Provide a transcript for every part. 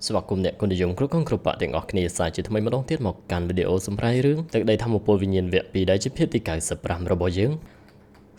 สวัสดีคุณเนี่ยคุณนิยมครุกข้องครุปะเด็กออกนี่สายจิตทำไมไม่ต้องเทียบหมอกการวิดีโอสมรายเรื่องแต่ได้ทำมาโปรวิญญาณเวปีได้จิตเพียรติกายสับปรามระบอยยัง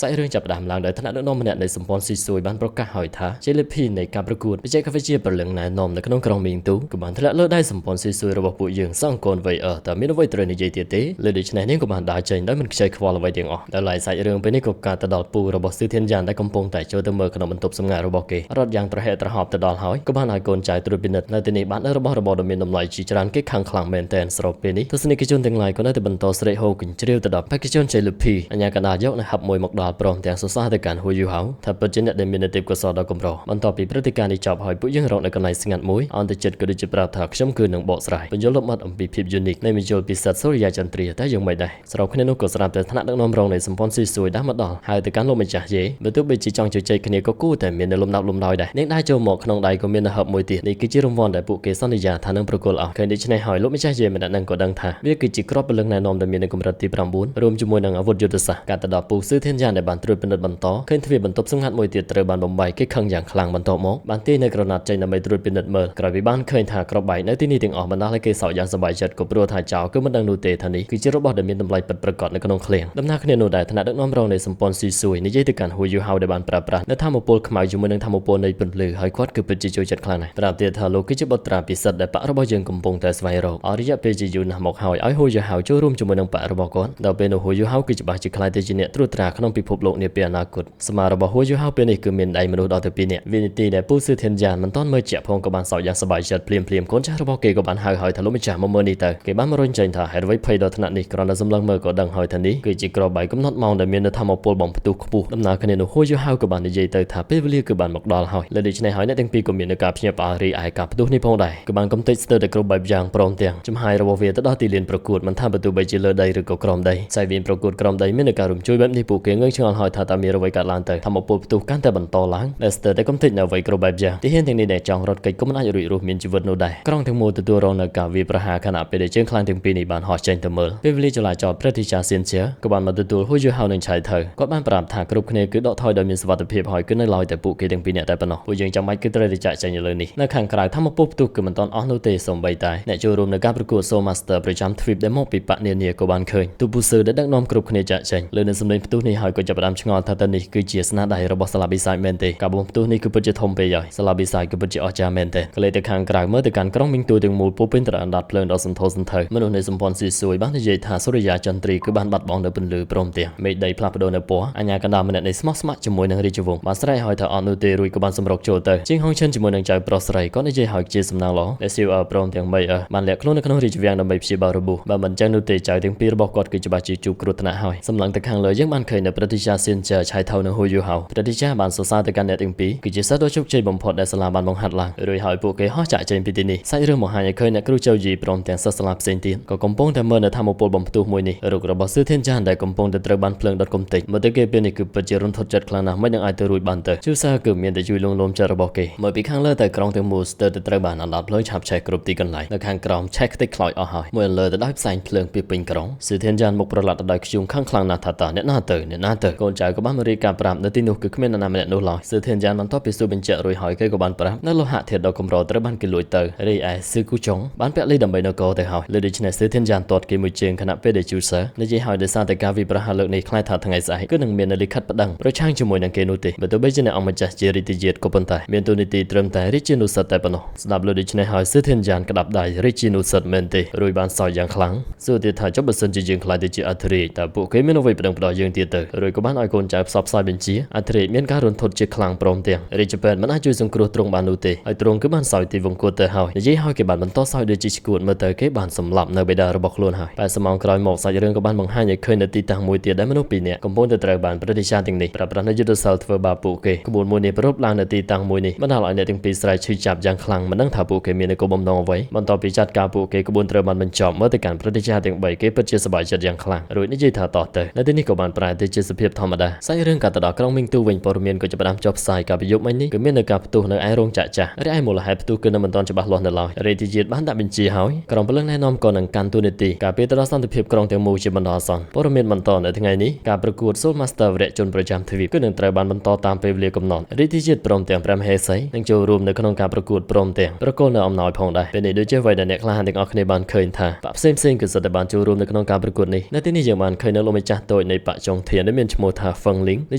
สายเรื่องจับดามลางโดยธนาโนมเนี่ยในสมพรสีสวยบ้านประกาศหอยท้าเจลิพีในการประกวดไปเจคาเฟ่เจียประเหลืองนายนอมในขนมกรองมิงตู้กับบ้านธนาเลิศได้สมพรสีสวยระบบปุยยังสร้างกลไว้แต่ไม่ได้ไว้ตรนิยเตียเตเลยดิฉันเนี่ยกับบ้านได้ใจได้มันใช้ควอลไว้เดียงออกแต่หลายสายเรื่องไปในกับการตลอดปูระบบซื้อเทียนยานได้กำปงแต่โจเตเมอร์ขนมบรรทุกสมงานระบบเกรถยางตระเหตระหอบตลอดหอยกับบ้านนายกลใจตรวจบินในตีนี้บ้านระบบดำเนินดำไหลจีจานเก็ขังคลังเมนเทนสโรปีนี้ทัศนีกิจชนทั้งหลายก็ได้แต่บรรทุกเสด็จโฮกินเชียวตลอดแพ็กเกจชนเจลิพีอันยากระดาษยกนะครับมวยหมกดาลปลอมแต่สุดท้ายแต่การหัวยูเขาถ้าปัจจุบันได้มีนติบกษาดอกกำรมันต่อปีพฤติการที่จับหอยปุยยังรอในกันในสิ่งมวยอันที่จัดก็ได้จะปราบถักช้ำคืนหนึ่งบ่อสายเป็นยลบมัดอัมพีพิบยูนิคในมิโจปิสัตสุริยาจันทรีแต่ยังไม่ได้สำหรับคะแนนนุกสรามแต่ธนาดังน้อมรองในสมพรสีสวยได้มาดอลหายแต่การลงมาจากเย่เมื่อตัวไปจีจองใจคะแนนก็กู้แต่มีในลมหนักลมลอยได้เน้นได้โจมอกขนมใดก็มีในหับมวยตีในกิจรมวันได้ปุเกสันนิยาทานังประกอบเอาเคยได้ชนะหอยลบไม่ใช่เย่มันนั่งก็ดังท่าเวียกิจครอบเป็นเรื่องในนอมแต่มีในกรมรัติปรามบุญรวมจมวยนังอาวุธยุทธศาสตร์การตลอดปูซื้อเทียนยานในบ้านตรุเป็นบรรทอเคยทวีบรรทบสังหารมวยตีเตอร์บานบอมไบเก็ขังอย่างคลางบรรทอมอกบ้านตีในกระนาดใจนำไปตรุเป็นเมื่อกระบี่บ้านเคยถ่ากระบายในที่นี้ถึงออกมาได้เกสาอย่างสบายจัดกับรัวถ่ายเจ้าก็มันดังนูเตทันนี้คือจิรบอดมีตำลายปัดประกอบในขนมเคลียงดำนาคะแนนโนได้ถนัดน้อมรองในสมปอนซีซุยในใจติการหัวยูเฮาในบ้านปราบปรามในท่าโมโปลขมายอยู่มือหนึ่งท่าโมโปลในปุ่นลือหอยควัดคือเป็นจิโจจัดคลางในตราบเตียทาโลกิจิบตราปิสัตได้ปะระบอยยังกำปงแต่สไวโรอริยะเปจิยูนหมอกหอยไอหัวยูเฮาโจร่วมอยู่มือหนึ่งปะระบอกก่อนดาวเป็นหัวยูเฮากิจบาจิคลายเตจิเนตรุตราขนมพิภพโลกเนี่ยเปียนากุดสมาระบหัวยูเฮาเป็นอีกคือเมียนไดมนุษย์ดาวเตปีเนี่ยวินิตีในผู้ซื้อเทียนยานมันต้อนเมื่อเจ็บพงกับบ้านสาวอย่างสบายจัดเปลี่ยนคนจ้าระบอกเกกับบ้านหอยทะลุไม่จ่ามาเมื่อนี้แต่เกบ้านมาร่นใจถ่าให้ไว้เพย์ดอถนัดนี่กรณีสำลังเมื่อก็ดังหอยทันนี้คือจิกรอใบกำนัดมองแต่เมียนทำเอาปลบ่มประตูขบูดำนาคะแนนหัวยูเฮากับบ้านในใจเตยถ่าเปเวลีกับบ้านหมกดอลหอยและดิฉันในหอยในตั้งปีก็มีในการเพียบอารีไอกับประตูนี้พงได้กับบ้านกำติสเตอร์ได้กรอบใบยางปลอมเตียงจำหายระบบเวียตดอตีเลียนประกวดมันทำประตูใบจิเลอร์ได้หรือก็กรอมได้ใส่เวียนประกวดกรอมได้ไม่ในการรุมช่วยแบบนี้ปูเกงเงยเชิงหอยถ่าตามีระไว้การลานเตยทำเอาประตูกันแต่บรรทอล้างและสเตอร์ได้กำติในไว้กรอบใบยางที่เห็นทั้งนี้ได้จองรถไก่ก็มันอาจจะรู้มีชีวิตโนได้กล้องทั้งหมดตัวรองในการวิประหารขณะไปได้เชิงคลางถึงปีนี้บ้านหอเชนเตอร์เมอร์เปเวลีจะลายจอดพระธิชาเซียนเชียกับบ้านมาตัวหัวยูเฮาหนึ่งชายเธอก็บ้านปราบถากรุบคะแนนคือดอกทอยโดยมีสวัสดิภาพหอยขึ้นในลอยแต่ปูเกถึงปีนี้แต่ปนอผู้ยังจำไม่คือตระดิจ่ายใจเลยนี่ในขังกลายทำมาปุ๊บตุกคือมันตอนออนโนเตสมใบตายในจูรวมในการประกวดโซมาสเตอร์ประจำทริปได้มอบปีปะเนียกับบ้านเคยตัวผู้ซื้อได้ดักน้อมกรุบคะแนนจ่ายใจเลยในสำเร็จประตูนี้หอยก็จะประดามชงอทัตนิคือเจียสนาได้ระบบสลับบิไซเมนเตกับบประตูนี้คือปัจจุบันไปใหญ่สลับบิไซคือปัจจุบันอจาเมนเตก็เลยแต่ขังกลายเมื่อแต่การกล้องมิงตัวถึงมูลปุ๊บเป็นตระอันดับเพลิงดอกสันโทสันเถยมนุษย์ในสมพรสีสวยบ้านในเยธาสุริยาจันทรีคือบ้านบัดบองเดินเป็นลือปรมเตียไม่ได้พลาดโดนในปัวอัญญากันดามันในสมาร์ทสมาร์ทจมวยในริจวงมาสไลหอยเธออ่อนนุเตรุยกับบ้านสมรกโจเตอร์จิงห้องเชิญจมวยในใจปลอสไลก็ในใจหอยเจสมนางหล่อและซิวปรมเตียงไม่มันแหลกล้นในขนมริจวียงดำใบพิบาระบุบ้านมันจังนุเตใจถึงปีระบอกกอดกิจบาจิจูกรุตนาหอยสำหลังตะขังเลยยังบ้านเคยในประเทศชาเซียนเจอชายเท่าในหูยูเฮาประเทศชาบ้านโซซาตะกันในถึงปีกิจสัตว์โดยชุกใจบ่มพอดในสลาบ้านมองหัดหลังโดยหอยปูเกห่อจ่ายใจปีตินีใส่เรื่องหมอหายเคยในครูเจ้าจีปรมเตียงสลาเซนตีนก็กำปงแต่เมื่อในทำเอาปลบ่มประตูมวยนี่รุกระบอกซื้อเทียนจานได้กำปงแต่ตระบันเพลิงดอดกมติเมื่อตะเกียบเป็นอีกคือปัจเจรุนทดจัดคลานะไม่ยังไอตัวรุยบันเตอชื่อซาเกือบมีแต่จุยลงลมจะระบอกเกเมื่อปีข้างเลิศแต่กรองเตมูสเตอร์ตระบันอันดับเลยฉับใช้กรุบตีกันไหลในข้างกรองเช็คติดคลอยเอาหอยเมื่อเลยแต่ได้ใส่เพลิงปีปิงกรองซื้อเทียนจานมุกประหลาดได้ขยุงข้างคลางนาทาตาเนี่ยน่าเตอก่อนใจก็บ้านมริการปรามในที่นู้คือขึ้นนามันเนี่ยนู้ลอยซื้อเทียนจานมันต้องไปสู้เป็นเจรุยหอยเกยกับบ้านปรามนั่นโลหะเทียดดอกกำรอตระบันกิลุยเตอเรียซื้อกุจงบ้านเปลี่ยนดำใบนกอแต่หอยเลยดิฉันซื้อเทียนจานตอดกิมุเจงขณะเปเดจูเซอร์ในใจหอยเดซ่าแต่กาวิประหารเลิกในคล้ายถาทางไงสายก็หนึ่งเมียนในลิขัดประดังประช่างจมวยนังเกนุติเมื่อตัวเบจินเอามาจากเจริติเจตก็ปนตายเมียนตัวนิติเตรียมแต่ริจินุสัตแต่ปนสนับเลยดิฉันหอยซื้อเทียนจานกระดับได้ริจินุสัตเมนติรุยบ้านซอยอย่างครั้งสู้ที่ถ่ายจบสันจีจึงคลายดิจิอัธรีแต่ปุกเกไม่นวยประดังประดยังเตียเตอร์รุยกับบ้านไอคอนจากซับไซเป็นจีอัธรีเมียนการุนทดจิคลังปรมเตียงริจิเป็นมันอาจจะส่งครูตรงบ้านนุติไอตรงกับบ้านซอยที่วงกุเตอร์หอยในยี่ห้อเก็บบ้านมันต่อซอยดิจิสกุลเมื่อเตอร์เก็บบ้านสำหรับในเบดาระบอกล้วนหอยไปสมองกลอยหมอกใส่เรื่องกับบ้านบางห้างยังเคยในตีต่างมวยเตียได้มนุษย์ปีเนี่ยกำปงจะตระบานประเทศชาตินี้ปรับปรามในยุทธศาสตร์เฟอร์บาปุเกขบวนมวยในประรบลางในตีต่างมวยนี่มันหลายในถึงปีสายชื่อจับยังคลังมันนั่งถาปุเกมีในกบมนองไว้มันต่อปีจัดการปุเกขบวนตระบานมันจอบเมื่อแต่การประเทศชาติใบเก็บเพื่อสบายจัดยังคลังโดยนิจิถาต่อเตอในที่นี้กบานปลายเตจิส ភាពធម្មតាសាច់រឿងកាត់ទៅដល់ក្រុងមីងទូវិញព័ត៌មានក៏ចាប់ផ្ដើមចុះផ្សាយកាលពីយប់មិញនេះគឺមាននៅការផ្ទុះនៅឯរោងចក្រចាស់រីឯមូលហេតុផ្ទុះគឺនៅមិនទាន់ច្បាស់លាស់នៅឡើយរាជធាជាតិបានដាក់បញ្ជាហើយក្រុមពលឹងណែនាំក៏នឹងកាន់តួនាទីការពារទៅដល់សន្តិភាពក្រុងទាំងមូលជាបណ្ដោះអាសន្នព័ត៌មានបន្តនៅថ្ងៃនេះការប្រកួត Soul Master វរៈជនប្រចាំទ្វីបគឺនឹងត្រូវបានបន្តតាមពេលវេលាកំណត់រាជធាជាតិព្រមទាំងព្រះមហេសីនឹងចូលរួមនៅក្នុងការប្រកួតព្រមទាំងប្រកល់នៅអំណោយផងដែរពេលនេះដូចជាអ្វីដែលអ្នកក្លាហានទាំងអស់គ្នាបានឃើញថាបកផ្សេងគឺសិតតែបានចូលរួមនៅក្នុងការប្រកួតនេះនៅទីនេះយើងបានឃើញនៅលោកម្ចាស់តូចនៃបកចុងធានដែលមានឈ្មោះថា Feng Ling និ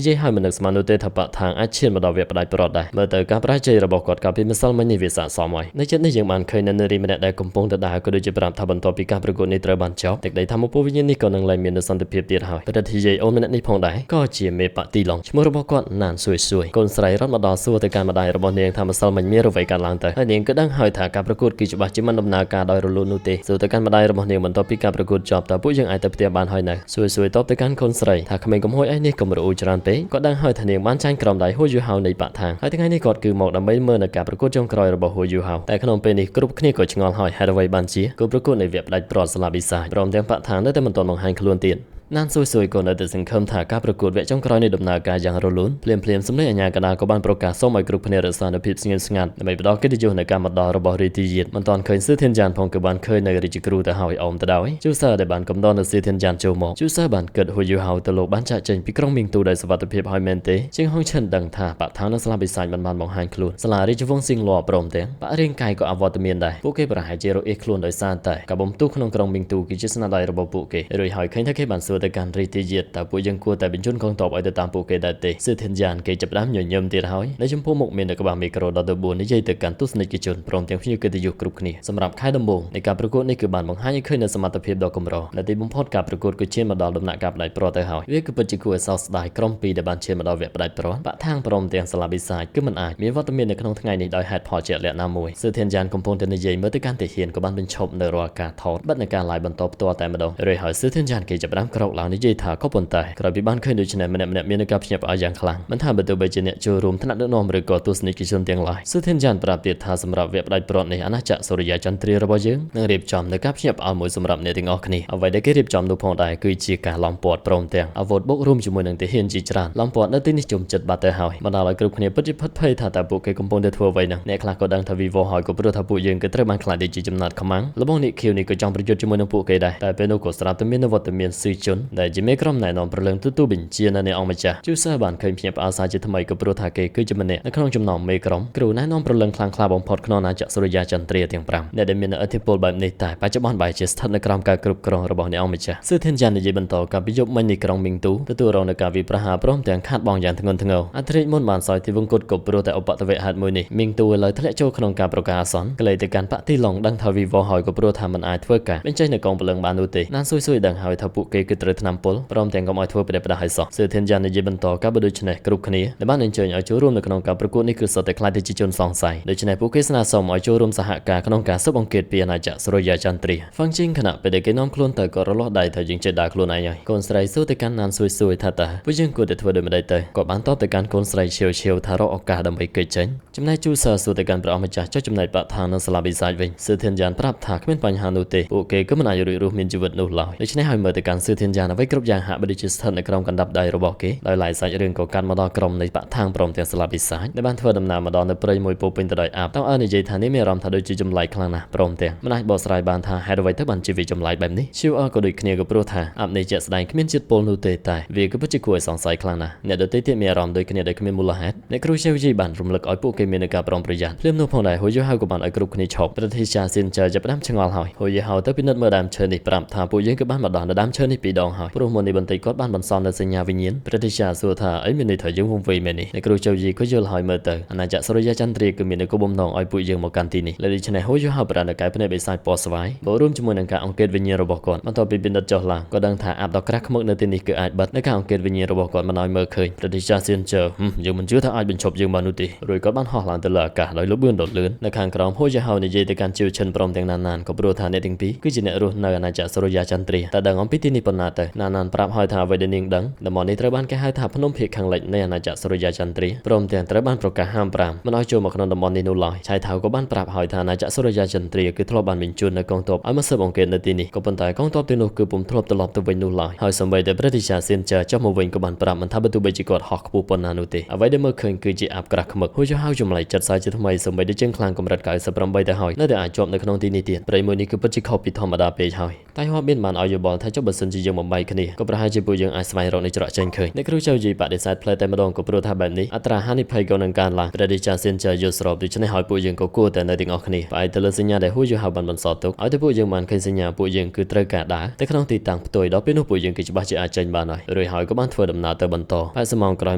យាយឲ្យមិននឹកស្មាននោះទេថាបកថាអាចឈានមកដល់វគ្គផ្ដាច់ប្រត់ដែរមើលទៅការបរាជ័យរបស់គាត់កាលពីម្សិលមិញនេះវាស័ក្តិសមហើយនៅចិត្តនេះយើងបានឃើញនៅនារីម្នាក់ដែលកំពុងទៅដើរក៏ដូចជាប្រាប់ថាបន្ទាប់ពីការប្រកួតនេះត្រូវបានចប់ទឹកដីធម្មពលវិញ្ញាណនេះក៏នឹងលែងមានសន្តិភាពទៀតហើយប្រតិយាយអូនម្នាក់នេះផងដែរក៏ជាមេបកទីឡុងឈ្មោះរបស់គាត់ណានស៊ួយកូនស្រីរត់មកដល់សួរទៅកាន់ម្ដាយរបស់នាងថាម្សិលមិញមានអ្វីកើតឡើងទៅហើយនាងក៏ដឹងហើយថាការប្រកួតគឺច្បាស់ជាមិនដំណើរការដោយរលូននោះទេសួរទៅកាន់ម្ដាយរបស់នាងបន្ទាប់ពីការប្រកួតចប់តើពួកយើងអាចទៅផ្ទះបានហើយនៅស៊ួយតបទៅកាន់កូនស្រីថាក្មេងកំហួយឯនេះកុំរអ៊ូច្រើនពេកគាត់ដឹងហើយថានាងបានចាញ់ក្រំដៃហួយយូហៅនៃបាក់ថាងហើយថ្ងៃនេះគាត់គឺមកដើម្បីមើលនៅការប្រកួតចុងក្រោយរបស់ហួយយូហៅតែក្នុងពេលនេះគ្រប់គ្នាក៏ឆ្ងល់ហើយហេតុអ្វីបានជាគូប្រកួតនៃវគ្គផ្ដាច់ប្រត់ស្លាប៊ីសាព្រមទាំងបាក់ថាងនៅតែមិនទាន់បង្ហាញខ្លួនទៀតណានស៊ួយក៏នៅតែសង្ឃឹមថាការប្រកួតវគ្គចុងក្រោយនេះដំណើរការយ៉ាងរលូនភ្លាមសម្លេងអាជ្ញាកណ្ដាលក៏បានប្រកាសសូមឲ្យគ្រប់គ្នារក្សានូវភាពស្ងៀមស្ងាត់ដើម្បីផ្ដល់កិត្តិយសនៅការមកដល់របស់រាជធាជាតិមិនទាន់ឃើញសឺធានចានផងក៏បានឃើញនៅរាជគ្រូទៅហើយអមទៅដោយជូសើដែលបានកំដរនៅសឺធានចានចូលមកជូសើបានគិតហួយយូហៅទៅលោកបានចាក់ចេញពីក្រុងមីងទូដោយសុវត្ថិភាពហើយមែនទេជាងហុងឈិនដឹងថាបាក់ថាងនៅស្លាបបិសាចមិនបានបង្ហាញខ្លួនសាលារាជវង្សស៊ីងឡោព្រមទាំងបាក់រាងកាយក៏អវត្តមានដែរពួកគេប្រហែលជារអ៊ីសខ្លួនដោយសារតែការបំទុះក្នុងក្រុងមីងទូគឺជាស្នាដៃរបស់ពួកគេរួចហើយឃើញថាគេបានសួរទៅកាន់រាជធាជាតិតើពួកយើងគួរតែបញ្ជូនកងទ័ពឲ្យទៅតាមពួកគេដែរទេសឺធានចានគេចាប់ផ្ដើមញញឹមទៀតហើយនៅចំពោះមុខមាននៅក្បាលមីក្រូដល់ទៅ4និយាយទៅកាន់ទស្សនិកជនព្រមទាំងភ្ញៀវកិត្តិយសគ្រប់គ្នាសម្រាប់ខែដំបូងនៃការប្រកួតនេះគឺបានបង្ហាញឲ្យឃើញនូវសមត្ថភាពដ៏កម្រនៅទីបំផុតការប្រកួតគឺឈានមកដល់ដំណាក់កាលផ្ដាច់ប្រត់ទៅហើយវាគឺពិតជាគួរឲ្យសោកស្ដាយក្រុម2ដែលបានឈានមកដល់វគ្គផ្ដាច់ប្រត់បាក់ថាងព្រមទាំងសាលាបិសាចគឺមិនអាចមានវត្តមាននៅក្នុងថ្ងៃនេះដោយហេតុផលជាក់លាក់ណាមួយសឺធានចានកំពុងតែនិយាយមើលទៅកាន់ទាហានក៏បានបញ្ឈប់នៅរាល់ការថតបិទនៃការ live បន្តផ្ទាល់តែម្ដងរួចហើយសឺធានចានគេចាប់ផ្ដើមក្រោកឡើងនិយាយថាក៏ប៉ុន្តែក្រោយពីបានឃើញដូច្នេះម្នាក់មានការភ្ញាក់ផ្អើលយ៉ាងខ្លាំងមិនថាបើទោះបីជាអ្នកចូលរួមថ្នាក់ដឹកនាំឬក៏ទស្សនិកជនទាំងឡាយសឺធានចានប្រាប់ទៀតថាសម្រាប់វគ្គផ្ដាច់ប្រត់នេះអាណាចក្រសូរិយាចន្ទ្រារបស់យើងនឹងរៀបចំនៅការភ្ញាក់ផ្អើលមួយសម្រាប់អ្នកទាំងអស់គ្នាអ្វីដែលគេរៀបចំនោះផងដែរគឺជាការឡំពាត់ព្រមទាំងអាវុធបុករួមជាមួយនឹងទាហានជាច្រើនឡំពាត់នៅទីនេះជុំចិត្តបាត់ទៅហើយបណ្ដាលឲ្យគ្រប់គ្នាពិតជាផិតភ័យថាតើពួកគេកំពុងតែធ្វើអ្វីហ្នឹងអ្នកខ្លះក៏ដឹងថាវីវហើយក៏ព្រោះថាពួកយើងក៏ត្រូវបានខ្លាចដូចជាចំណាត់ខ្មាំងលបងនេះខៀវនេះក៏ចង់ប្រយុទ្ធជាមួយនឹងពួកគេដែរតែពេលនោះក៏ស្រាប់តែមាននវត្តមានស៊ឺជុនដែលជាមេក្រុមណែនាំប្រលឹងទូបញ្ជានៅនៃអង្គម្ចាស់ជូសើបានឃើញភ្ញាក់ផ្អើលសារជាថ្មីក៏ព្រោះថាគេគឺជាម្នាក់នៅក្នុងចំណោមមេក្រុមគ្រូណែនាំប្រលឹងខ្លាំងក្លាបំផុតក្នុងអាណាចក្រសូរិយាចន្ទ្រាទាំង5អ្នកដែលមានឥទ្ធិពលបែបនេះតែបច្ចុប្បន្នបែរជាស្ថិតនៅក្រោមការគ្រប់គ្រងរបស់អ្នកអង្គម្ចាស់ស៊ឺធានចាននិយាយបន្តកាលពីយប់មិញនៃក្រុងមីងទូទទួលរងនឹងការវាយប្រហារព្រមទាំងខាតបង់យ៉ាងធ្ងន់ធ្ងរអធិរាជមុនបានសោយទីវង្គតក៏ព្រោះតែឧបទ្ទវហេតុមួយនេះមីងទូឥឡូវធ្លាក់ចូលក្នុងការប្រកាសអាសន្នក្លែងទៅកាន់បាក់ទីឡុងដឹងថាវីវហើយក៏ព្រោះថាមិនអាចធ្វើការបញ្ចេញនៅកងប្រលឹងបាននោះទេណានស៊ុយដឹងហើយថាពួកគេគឺត្រូវថ្នាំពុលព្រមទាំងកុំឲ្យធ្វើប្រដេប្រដាស់ឲ្យសោះស៊ឺធានចាននិយាយបន្តកាលបើដូច្នេះគ្រប់គ្នាដែលបានអញ្ជើញឲ្យចូលរួមនៅក្នុងការប្រកួតនេះគឺសុទ្ធតែខ្លាចទៅជាជនសង្ស័យដូច្នេះពួកគេស្នើសុំឲ្យចូលរួមសហការក្នុងការស៊ើបអង្កេតពីអាណាចក្រសូរិយាចន្ទ្រាហ្វាំងជីងខណៈពេលដែលគេនាំខ្លួនទៅក៏រលាស់ដៃថាយើងចេះដើរខ្លួនឯងហើយកូនស្រីសួរទៅកាន់ណានស៊ុយថាតើពួកយើងគួរតែធ្វើដូចម្ដេចទៅគាត់បានតបទៅកាន់កូនស្រីឈាវថារកឱកាសដើម្បីគេចចេញចំណែកជូសើសួរទៅកាន់ព្រះអង្គម្ចាស់ចុះចំណែកបាក់ថានៅសាលាបិសាចវិញស៊ឺធានចានប្រាប់ថាគ្មានបញ្ហានោះទេពួកគេក៏មិនអាចរួចរស់មានជីវិតនោះឡើយដូច្នេះហើយមើលទៅកាន់ស៊ឺធានចានអ្វីគ្រប់យ៉ាងហាក់បីដូចជាស្ថិតនៅក្រោមកណ្ដាប់ដៃរបស់គេដោយឡែកសាច់រឿងក៏កាន់មកដល់ក្រុមនៃបាក់ថាងព្រមទាំងសាលាបិសាចដែលបានធ្វើដំណើរមកដល់នៅព្រៃមួយពោពេញទៅដោយអាបតោអើនិយាយថានេះមានអារម្មណ៍ថាដូចជាចម្លែកខ្លាំងណាស់ព្រមទាំងមិនអាចបកស្រាយបានថាហេតុអ្វីទៅបានជាវាចម្លែកបែបនេះឈីវអក៏ដូចគ្នាក៏ព្រោះថាអាបនេះជាក់ស្ដែងគ្មានជាតិពុលនោះទេតែវាក៏ពិតជាគួរឲ្យសង្ស័យខ្លាំងណាស់អ្នកដទៃទៀតមានអារម្មណ៍ដូចគ្នាដែលគ្មានមូលហេតុអ្នកគ្រូជេវជីបានរំលឹកឲ្យពួកគេមានការប្រុងប្រយ័ត្នភ្លាមនោះផងដែរហូយយូហៅក៏បានឲ្យគ្រប់គ្នាឈប់ប្រតិជាស៊ីនជើចាប់ផ្ដើមឆ្ងល់ហើយហូយយូហៅទៅពិនិត្យមើលដើមឈើនេះប្រាប់ថាពួកយើងក៏បានមកដល់ដើមឈើនេះពីរដងហើយព្រោះមុននេះបន្តិចគាត់បានបន្សល់នៅសញ្ញាវិញ្ញាណប្រតិជាសួរថាអីមានន័យថាយើងវង្វេងមែននេះអ្នកគ្រូជេវជីក៏យល់ហើយមើលទៅអាណាចក្រសូរិយាចន្ទ្រាគឺមានគោលបំណងឲ្យពួកយើងមកកាន់ទីនេះលើដូច្នេះហូយយូហៅប្រាណកាយភ្នែកបិសាចពណ៌ស្វាយបូករួមជាមួយនឹងការអង្កេតវិញ្ញាណរបស់គាត់បន្ទាប់ពីពិនិត្យចុះឡើងក៏ដឹងថាអាបដ៏ក្រាស់ខ្មឹកនៅទីនេះគឺអាចបិទនៅការអង្កេតវិញ្ញាណរបស់គាត់មិនឲ្យមើលឃើញប្រតិជាស៊ីនជើយើងមិនជឿថាអាចបញ្ឈប់យើងបាននោះទេរួចគាត់បានហោះឡើងទៅលើអាកាសដោយលបឿនដុតលឿននៅខាងក្រោមហូយយូហៅនិយាយទៅកាន់ជីវឈិនព្រមទាំងណានក៏ព្រោះថាអ្នកទាំងពីរគឺជាអ្នករស់នៅអាណាចក្រសូរិយាចន្ទ្រាតែដឹងអំពីទីនេះប៉ុណ្ណា ទៅណានប្រាប់ឲ្យថាអ្វីដែលនាងដឹងតំបន់នេះត្រូវបានគេហៅថាភ្នំភាគខាងលិចនៃអាណាចក្រសុរិយាចន្ទ្រាព្រមទាំងត្រូវបានប្រកាសហាម5មិនឲ្យចូលមកក្នុងតំបន់នេះនោះឡើយឆៃថាវក៏បានប្រាប់ឲ្យថាអាណាចក្រសុរិយាចន្ទ្រាគឺធ្លាប់បានបញ្ជូននៅកងទ័ពឲ្យមកស៊ើបអង្កេតនៅទីនេះក៏ប៉ុន្តែកងទ័ពទាំងនោះគឺពុំធ្លាប់ត្រឡប់ទៅវិញនោះឡើយហើយសូម្បីតែព្រឹទ្ធាចារ្យសៀនចាចុះមកវិញក៏បានប្រាប់មិនថាបើទោះបីជាគាត់ហោះខ្ពស់ប៉ុណ្ណានោះទេអ្វីដែលមើលឃើញគឺជាអាប់ក្រាស់ខ្មឹកហួចហៅចម្លែកចិត្តសាជាថ្មីសូម្បីតែជាងខ្លាំងកម្រិត98ទៅហើយនៅតែអាចជាប់នៅក្នុងទីនេះទៀតព្រៃមួយនេះគឺពិតជាខុសពីធម្មតាពេកហើយតែហោះមានបានឲ្យយោបល់ថាចុះបើសិនជាយើងបំបីគ្នាក៏ប្រហែលជាពួកយើងអាចស្វែងរកនៃច្រកចេញឃើញអ្នកគ្រូចៅយីបដិសេធផ្លែតែម្ដងក៏ព្រោះថាបែបនេះអត្រាហានិភ័យក៏នឹងកើនឡើងព្រឹទ្ធាចារ្យសៀនចាយល់ស្របដូច្នេះហើយពួកយើងក៏គួរតែនៅទាំងអស់គ្នាផ្អែកទៅលើសញ្ញាដែលហួចហៅបានបន្សល់ទុកឲ្យតែពួកយើងបានឃើញសញ្ញាពួកយើងគឺត្រូវការដើរតែក្នុងទីតាំងផ្ទុយដល់ពេលនោះពួកយើងគឺច្បាស់ជាអាចចេញបានហើយរួចហើយក៏បានធ្វើដំណើរទៅបន្ត80ម៉ោងក្រោយ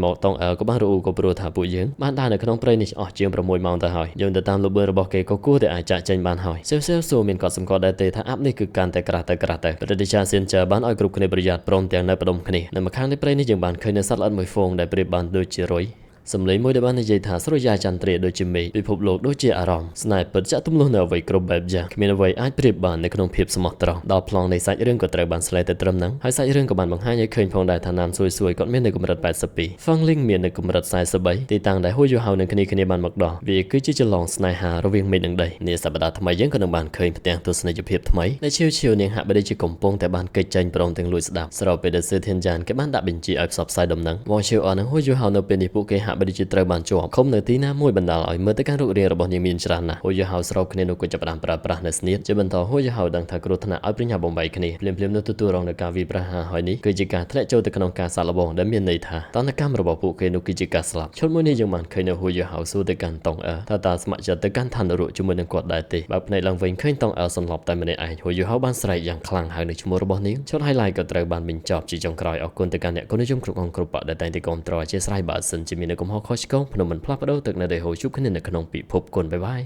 មកតងអែលក៏បានរអ៊ូក៏ព្រោះថាពួកយើងបានដើរនៅក្នុងព្រៃនេះអស់ជាង6ម៉ោងទៅហើយយើងទៅតាមលំបឿនរបស់គេក៏គួរតែអាចចាក់ចេញបានហើយសៀវសូមានកត់សម្គាល់ដែរទេថាអាប់នេះគឺកាន់តែក្រាស់ទៅព្រឹទ្ធាចារ្យសៀនចាបានឲ្យគ្រប់គ្នាប្រយ័ត្នព្រមទាំងនៅផ្ដុំគ្នានៅម្ខាងនៃព្រៃនេះយើងបានឃើញនៅសត្វល្អិតមួយហ្វូងដែលប្រៀបបានដូចជារុយសម្លេងមួយដែលបាននិយាយថាសុរិយាចន្ទ្រាដូចជាមេឃពិភពលោកដូចជាអារម្មណ៍ស្នេហ៍ពិតចាក់ទម្លុះនៅអ្វីគ្រប់បែបយ៉ាងគ្មានអ្វីអាចប្រៀបបាននៅក្នុងភាពស្មោះត្រង់ដល់ប្លង់នៃសាច់រឿងក៏ត្រូវបានស្លែទៅត្រឹមហ្នឹងហើយសាច់រឿងក៏បានបង្ហាញឲ្យឃើញផងដែរថាណានសួយគាត់មាននៅកម្រិត82 Fangling មាននៅកម្រិត43ទីតាំងដែលហួយយូហៅនឹងគ្នាបានមកដល់វាគឺជាចលងស្នេហារវាងមេឃនិងដីនាសប្តាហ៍ថ្មីយើងក៏នឹងបានឃើញផ្ទាំងទស្សនីយភាពថ្មីដែលឈាវនាងហាក់បីដូចជាកំពុងតែបានកិច្ចចេញព្រមទាំងលួចស្ដាប់ស្របពេលដែលសឺធានចានគេបានដាក់បញ្ជាឲ្យផ្សព្វផ្សាយដំណឹងវងឈាវអនឹងហួយយូហៅនៅពេលនេះពួកគេហាក់បីដូចជាត្រូវបានខំនៅទីណាមួយបណ្ដាលឲ្យមើលទៅការរូបរាងរបស់នាងមានច្រើនណាស់ហួយយូហៅស្របគ្នានោះក៏ចាប់ផ្ដើមប្រើប្រាស់នៅស្នៀតជាបន្តហួយយូហៅដឹងថាគ្រោះថ្នាក់ឲ្យប្រញ្ញាបំបីគ្នាភ្លាមនៅទទួលរងនឹងការវាយប្រហារហើយនេះគឺជាការធ្លាក់ចូលទៅក្នុងការសាកល្បងដែលមានន័យថាតនកម្មរបស់ពួកគេនោះគឺជាការស្លាប់ឈុតមួយនេះយើងបានឃើញនៅហួយយូហៅសួរទៅកាន់តងអើថាតើស្ម័គ្រចិត្តទៅកាន់ឋាននរកជាមួយនឹងគាត់ដែរទេបើភ្នែកឡើងវិញឃើញតងអើសន្លប់តែម្នាក់ឯងហួយយូហៅបានស្រែកយ៉ាងខ្លាំងហើយនៅឈ្មោះរបស់នាងឈុត highlight ក៏ត្រូវបានបញ្ចប់ជាចុងក្រោយអរគុណទៅកាន់អ្នកគុណនិយមគ្រប់អង្គគ្រប់បកដែលតែងតែគាំទ្រអធិស្ឋានបើសិនជាមាននៅកំហុសខុសឆ្គងភ្នំមិនផ្លាស់ប្ដូរទឹកនៅតែហូរជួបគ្នានៅក្នុងពិភពគុណបាយបាយ